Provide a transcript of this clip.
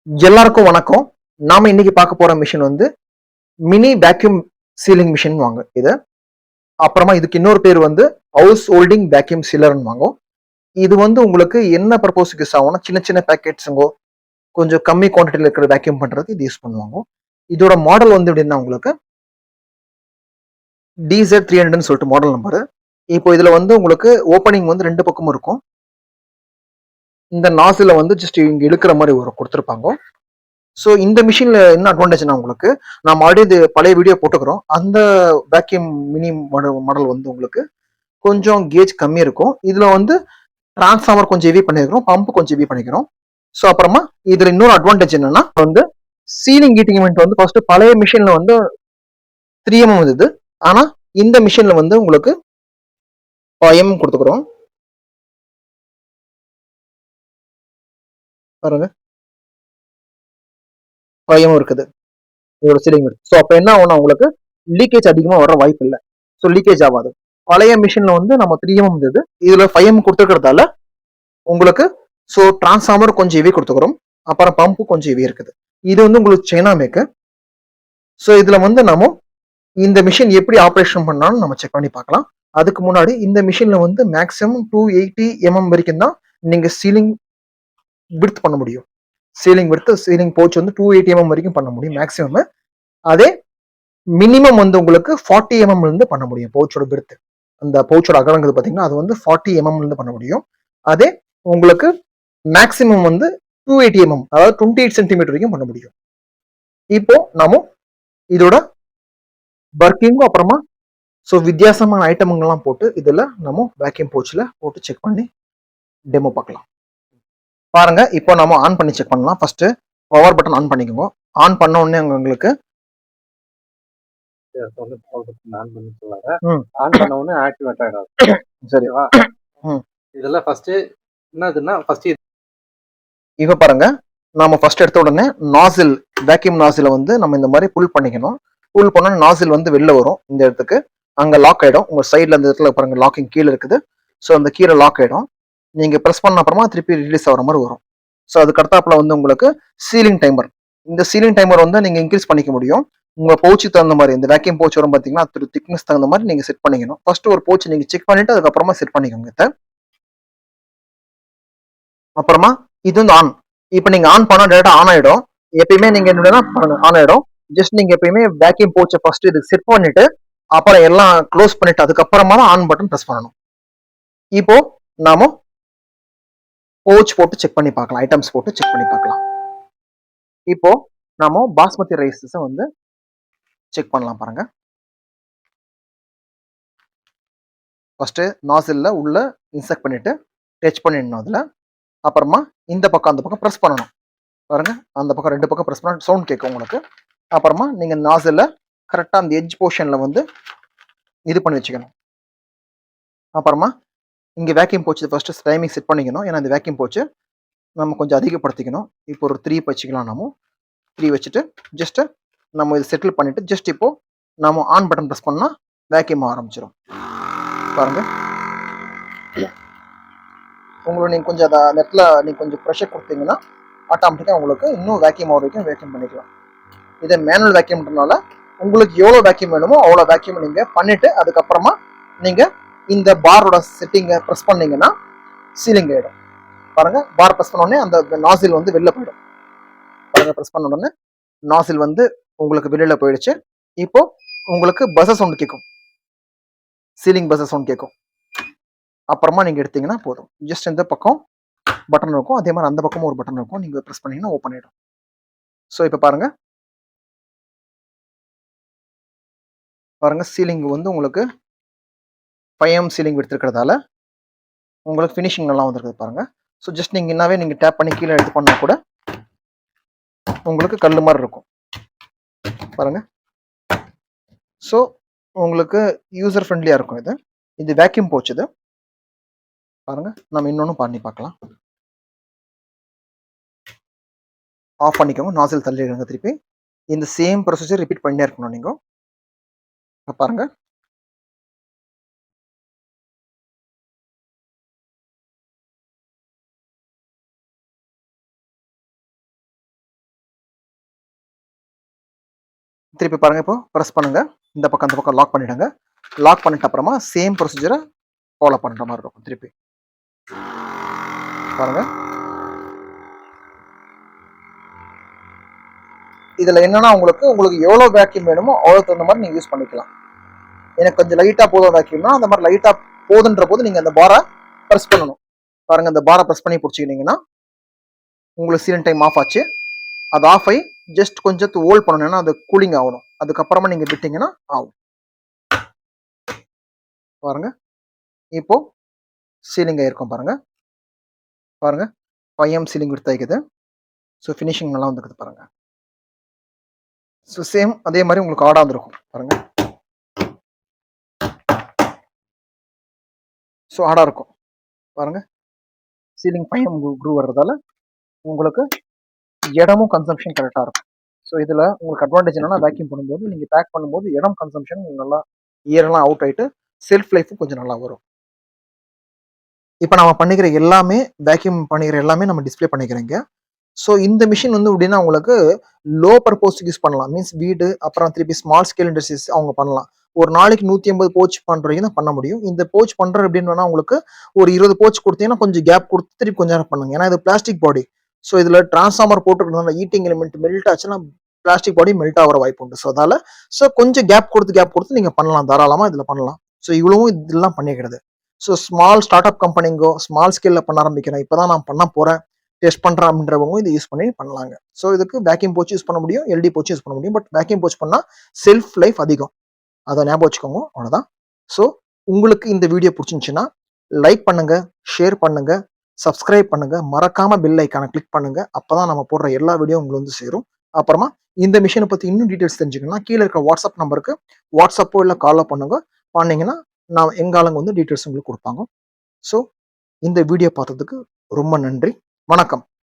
எல்லாருக்கும் வணக்கம். நாம இன்னைக்கு பார்க்க போற மிஷின் வந்து மினி வேக்யூம் சீலிங் மிஷின் வாங்க இது. அப்புறமா இதுக்கு இன்னொரு பேர் வந்து ஹவுஸ் ஹோல்டிங் வேக்யூம் சீலர்னு வாங்கும். இது வந்து உங்களுக்கு என்ன பர்பஸ்க்கு யூஸ் ஆகும்னா சின்ன சின்ன பேக்கெட்ஸுங்கோ கொஞ்சம் கம்மி குவான்டிட்டியில் இருக்கிற வேக்யூம் பண்றதுக்கு இது யூஸ் பண்ணுவாங்க. இதோட மாடல் வந்து எப்படின்னா உங்களுக்கு DZ300 சொல்லிட்டு மாடல் நம்பர். இப்போ இதுல வந்து உங்களுக்கு ஓப்பனிங் வந்து ரெண்டு பக்கமும் இருக்கும். இந்த நாசில வந்து ஜஸ்ட் இங்க இழுக்கிற மாதிரி ஒரு கொடுத்துருப்பாங்க. ஸோ இந்த மிஷின்ல என்ன அட்வான்டேஜ்னா உங்களுக்கு நம்ம ஆல்ரெடி இது பழைய வீடியோ போட்டுக்கிறோம். அந்த வேக்யூம் மினி மாடல் வந்து உங்களுக்கு கொஞ்சம் கேஜ் கம்மி இருக்கும். இதுல வந்து டிரான்ஸ்ஃபார்மர் கொஞ்சம் ஹெவி பண்ணிக்கிறோம், பம்ப் கொஞ்சம் ஹெவி பண்ணிக்கிறோம். ஸோ அப்புறமா இதுல இன்னொரு அட்வான்டேஜ் என்னன்னா வந்து சீலிங் ஹீட்டிங் யூனிட் வந்து ஃபர்ஸ்ட் பழைய மிஷின்ல வந்து 3mm இருந்தது. ஆனா இந்த மிஷின்ல வந்து உங்களுக்கு 5mm கொடுத்துக்கிறோம். பாருங்க 5mm இருக்குது இதோட சீலிங் யூனிட். ஸோ அப்ப என்ன ஆகும்னா உங்களுக்கு லீக்கேஜ் அதிகமா வர வாய்ப்பு இல்லை. ஸோ லீக்கேஜ் ஆகாது. பழைய மிஷின்ல வந்து நம்ம 3M இருந்தது, இதுல 5M கொடுத்துருக்கிறதால உங்களுக்கு ஸோ டிரான்ஸ்ஃபார்மர் கொஞ்சம் ஹெவி கொடுத்துக்கிறோம், அப்புறம் பம்பு கொஞ்சம் ஹெவி இருக்குது. இது வந்து உங்களுக்கு சைனா மேக்கு. ஸோ இதுல வந்து நம்ம இந்த மிஷின் எப்படி ஆப்ரேஷன் பண்ணாலும் நம்ம செக் பண்ணி பார்க்கலாம். அதுக்கு முன்னாடி இந்த மிஷின்ல வந்து மேக்ஸிமம் 280mm வரைக்கும் தான் நீங்க சீலிங் விர்த் பண்ண முடியும். சீலிங் விர்த் சீலிங் போச் வந்து 280mm வரைக்கும் பண்ண முடியும் மேக்ஸிமம். அதே மினிமம் வந்து உங்களுக்கு 40mm இருந்து பண்ண முடியும். பவுச்சோட பிரித்து அந்த பவுச்சோட அகலங்கிறது பாத்தீங்கன்னா அது வந்து 40mm இருந்து பண்ண முடியும். அதே உங்களுக்கு மேக்ஸிமம் வந்து 280mm அதாவது 28 சென்டிமீட்டர் வரைக்கும் பண்ண முடியும். இப்போ நாம இதோட ஒர்க்கிங்கும் அப்புறமா ஸோ வித்தியாசமான ஐட்டம்கள்லாம் போட்டு இதுல நம்ம வேக்யூம் பவுச்ல போட்டு செக் பண்ணி டெமோ பார்க்கலாம். பாருங்க இப்போ நம்ம ஆன் பண்ணி செக் பண்ணலாம். ஃபர்ஸ்ட் பவர் பட்டன் ஆன் பண்ணிக்கோங்க. ஆன் பண்ண உடனே உங்களுக்கு ஆன் பண்ணி சொல்லுவாங்க. ஆன் பண்ண உடனே ஆக்டிவேட் ஆயிடும். சரிவா? இதெல்லாம் ஃபர்ஸ்ட் என்னதுன்னா ஃபர்ஸ்ட் இப்ப பாருங்க நாம ஃபர்ஸ்ட் எடுத்த உடனே நாசில் வேக்யூம் நாசில வந்து நம்ம இந்த மாதிரி புல் பண்ணிக்கணும். புல் பண்ணா நாசில் வந்து வெளில வரும். இந்த இடத்துக்கு அங்க லாக் ஆயிடும். உங்க சைட்ல அந்த இடத்துல பாருங்க லாக்கிங் கீழே இருக்குது. ஸோ அந்த கீழே லாக் ஆயிடும். நீங்க ப்ரெஸ் பண்ண அப்புறமா திருப்பி ரிலீஸ் ஆகிற மாதிரி வரும். ஸோ அதுக்கு அடுத்தாப்புல வந்து உங்களுக்கு சீலிங் டைமர். இந்த சீலிங் டைமர் வந்து நீங்க இன்க்ரீஸ் பண்ணிக்க முடியும். உங்க பவுச்சுக்கு தகுந்த மாதிரி இந்த வேக்யூம் பவுச் வரும் பாத்தீங்கன்னா அது திக்னஸ் தகுந்த மாதிரி நீங்க செட் பண்ணிக்கணும். ஃபர்ஸ்ட் ஒரு பவுச் நீங்க செக் பண்ணிட்டு அதுக்கப்புறமா செட் பண்ணிக்கோங்க. அப்புறமா இது வந்து ஆன். இப்போ நீங்க ஆன் பண்ணா டேரக்டா ஆன் ஆயிடும். எப்பயுமே நீங்க என்னன்னா ஆன் ஆயிடும். ஜஸ்ட் நீங்க எப்பயுமே வேக்யூம் பவுச்சை ஃபர்ஸ்ட் இது செட் பண்ணிட்டு அப்புறம் எல்லாம் க்ளோஸ் பண்ணிட்டு அதுக்கப்புறமா தான் ஆன் பட்டன் ப்ரெஸ் பண்ணணும். இப்போ நாம பவுச் போட்டு செக் பண்ணி பார்க்கலாம். ஐட்டம்ஸ் போட்டு செக் பண்ணி பார்க்கலாம். இப்போ நாம பாஸ்மதி ரைஸஸ் வந்து செக் பண்ணலாம் பாருங்க. ஃபர்ஸ்ட் நாசில்ல உள்ள இன்செக்ட் பண்ணிட்டு டச் பண்ணிடணும் அதுல. அப்புறமா இந்த பக்கம் அந்த பக்கம் ப்ரெஸ் பண்ணணும். பாருங்க அந்த பக்கம் ரெண்டு பக்கம் ப்ரெஸ் பண்ண சவுண்ட் கேட்கும் உங்களுக்கு. அப்புறமா நீங்க நாசில கரெக்டா அந்த எட்ஜ் போர்ஷன்ல வந்து இது பண்ணி வச்சுக்கணும். அப்புறமா இங்க வேக்யூம் போச்சு ஃபர்ஸ்ட் டைமிங் செட் பண்ணிக்கணும். ஏன்னா இந்த வேக்யூம் போச்சு நம்ம கொஞ்சம் அதிகப்படுத்திக்கணும். இப்போ ஒரு 3 வச்சுக்கலாம். நம்ம 3 வச்சுட்டு ஜஸ்ட் நம்ம இதை செட்டில் பண்ணிட்டு ஜஸ்ட் இப்போ நம்ம ஆன் பட்டன் ப்ரெஸ் பண்ணா வேக்யூம் ஆரம்பிச்சிடும். பாருங்க உங்களை நீங்க கொஞ்சம் அந்த இடத்துல நீங்க கொஞ்சம் ப்ரெஷர் கொடுத்தீங்கன்னா ஆட்டோமேட்டிக்கா உங்களுக்கு இன்னும் வேக்யூம் ஆகிற வரைக்கும் வேக்யூம் பண்ணிக்கலாம். இதே மேனுவல் வேக்யூம்ன்றனால உங்களுக்கு எவ்வளோ வேக்யூம் வேணுமோ அவ்வளோ வேக்யூம் நீங்க பண்ணிட்டு அதுக்கப்புறமா நீங்க இந்த பாரோட செட்டிங்கை ப்ரெஸ் பண்ணீங்கன்னா சீலிங் ஆயிடும். பாருங்க பார் ப்ரெஸ் பண்ண உடனே அந்த நாசில் வந்து வெளில போயிடும். பாருங்க ப்ரெஸ் பண்ண உடனே நாசில் வந்து உங்களுக்கு வெளியில போயிடுச்சு. இப்போ உங்களுக்கு பஸ் சவுண்ட் கேட்கும். சீலிங் பஸ் சவுண்ட் கேட்கும். அப்புறமா நீங்க எடுத்தீங்கன்னா போதும். ஜஸ்ட் இந்த பக்கம் பட்டன் இருக்கும், அதே மாதிரி அந்த பக்கமும் ஒரு பட்டன் இருக்கும். நீங்க ப்ரெஸ் பண்ணீங்கன்னா ஓப்பன் ஆயிடும். ஸோ இப்போ பாருங்க பாருங்க சீலிங் வந்து உங்களுக்கு 5M சீலிங் எடுத்துருக்கிறதால உங்களுக்கு ஃபினிஷிங் நல்லா வந்துருக்குது பாருங்க. ஸோ ஜஸ்ட் நீங்க என்னவே நீங்க டேப் பண்ணி கீழே எடுத்து பண்ணா கூட உங்களுக்கு கல் மாதிரி இருக்கும் பாருங்க. ஸோ உங்களுக்கு யூசர் ஃப்ரெண்ட்லியா இருக்கும் இது. இது வேக்யூம் போச்சு இது. பாருங்க நம்ம இன்னொன்னு பண்ணி பார்க்கலாம். ஆஃப் பண்ணிக்கோங்க. நாசில் தள்ளிடுங்க திருப்பி. இந்த சேம் ப்ரொசீஜர் ரிப்பீட் பண்ணிட்டே இருக்கணும் நீங்க. பாருங்க திருப்பி பாருங்க, இப்போ ப்ரெஸ் பண்ணுங்க, இந்த பக்கம் அந்த பக்கம் லாக் பண்ணிடுங்க. லாக் பண்ணிட்ட அப்புறமா சேம் ப்ரொசீஜரை ஃபாலோ பண்ற மாதிரி இருக்கும். திருப்பி பாருங்க. இதுல என்னன்னா உங்களுக்கு எவ்வளவு வேக்யூம் வேணுமோ அவ்வளவு தகுந்த மாதிரி நீங்க யூஸ் பண்ணிக்கலாம். எனக்கு கொஞ்சம் லைட்டா போதும் வேக்யூம்னா அந்த மாதிரி லைட்டா போதுன்ற போது நீங்க அந்த பாரை ப்ரெஸ் பண்ணணும். பாருங்க, இந்த பாரை ப்ரெஸ் பண்ணி பிடிச்சிக்கிட்டீங்கன்னா உங்களுக்கு சீலிங் டைம் ஆஃப் ஆச்சு. அது ஆஃப் ஆகி ஜஸ்ட் கொஞ்சம் ஹோல்ட் பண்ணணும், ஏன்னா அது கூலிங் ஆகணும். அதுக்கப்புறமா நீங்க விட்டீங்கன்னா ஆகும். பாருங்க, இப்போ சீலிங் ஆயிருக்கும். பாருங்க பாருங்க 5M சீலிங் விர்த் ஆகிக்குது. ஸோ ஃபினிஷிங் நல்லா வந்துருக்குது பாருங்க. ஸோ சேம் அதே மாதிரி உங்களுக்கு ஆடாக வந்துருக்கும் பாருங்க. ஸோ ஆடாக இருக்கும் பாருங்க. சீலிங் 5M க்ரூ வர்றதால உங்களுக்கு இடமும் கன்சம்ஷன் கரெக்டாக இருக்கும். ஸோ இதில் உங்களுக்கு அட்வான்டேஜ் என்னன்னா, வேக்யூம் பண்ணும்போது நீங்கள் பேக் பண்ணும்போது இடம் கன்சம்ஷன் நல்லா இயரெல்லாம் அவுட் ஆகிட்டு செல்ஃப் லைஃபும் கொஞ்சம் நல்லா வரும். இப்போ நம்ம பண்ணிக்கிற எல்லாமே வேக்யூம் பண்ணிக்கிற எல்லாமே நம்ம டிஸ்பிளே பண்ணிக்கிறீங்க. ஸோ இந்த மிஷின் வந்து எப்படின்னா உங்களுக்கு லோ பர்பஸ்க்கு யூஸ் பண்ணலாம். மீன்ஸ் வீடு, அப்புறம் திருப்பி ஸ்மால் ஸ்கேல் இண்டஸ்ட்ரீஸ் அவங்க பண்ணலாம். ஒரு நாளைக்கு 150 போச் பண்ணுறீங்க தான் பண்ண முடியும். இந்த போச் பண்ணுற அப்படின்னா உங்களுக்கு ஒரு 20 போச் கொடுத்தீங்கன்னா கொஞ்சம் கேப் கொடுத்து திருப்பி கொஞ்சம் நேரம் பண்ணுங்க. ஏன்னா இது பிளாஸ்டிக் பாடி. ஸோ இதில் டிரான்ஸ்ஃபார்மர் போட்டுருக்கனால ஈட்டிங் எலிமெண்ட் மெல்ட் ஆச்சுன்னா பிளாஸ்டிக் பாடி மெல்ட் ஆகிற வாய்ப்பு உண்டு. ஸோ அதால கொஞ்சம் கேப் கொடுத்து நீங்கள் பண்ணலாம், தாராளமாக இதில் பண்ணலாம். ஸோ இவ்வளவும் இதெல்லாம் பண்ணிக்கிறது. ஸோ ஸ்மால் ஸ்டார்ட் அப் கம்பெனிங்கோ ஸ்மால் ஸ்கேலில் பண்ண ஆரம்பிக்கிறேன், இப்போ தான் நான் பண்ண போகிறேன், டெஸ்ட் பண்ணுறேன் அப்படின்றவங்க இதை யூஸ் பண்ணி பண்ணலாங்க. ஸோ இதுக்கு வேக்யூம் போச்சு யூஸ் பண்ண முடியும், எல்டி போச்சு யூஸ் பண்ண முடியும். பட் வேக்யூம் போச் பண்ணால் செல்ஃப் லைஃப் அதிகம், அதை ஞாபகம் வச்சுக்கோங்க. அவ்வளோதான். ஸோ உங்களுக்கு இந்த வீடியோ பிடிச்சிருந்துச்சுன்னா லைக் பண்ணுங்க, ஷேர் பண்ணுங்க, சப்ஸ்கிரைப் பண்ணுங்க, மறக்காம பெல் ஐக்கானை கிளிக் பண்ணுங்க. அப்பதான் நம்ம போடுற எல்லா வீடியோ உங்களுக்கு வந்து சேரும். அப்புறமா இந்த மிஷினை பத்தி இன்னும் டீடைல்ஸ் தெரிஞ்சுக்கணும்னா கீழே இருக்கிற வாட்ஸ்அப் நம்பருக்கு வாட்ஸ்அப்போ இல்லை காலோ பண்ணுங்க. பண்ணீங்கன்னா நான் எங்க ஆளுங்க வந்து டீடைல்ஸ் உங்களுக்கு கொடுப்பாங்க. ஸோ இந்த வீடியோ பார்த்ததுக்கு ரொம்ப நன்றி. வணக்கம்.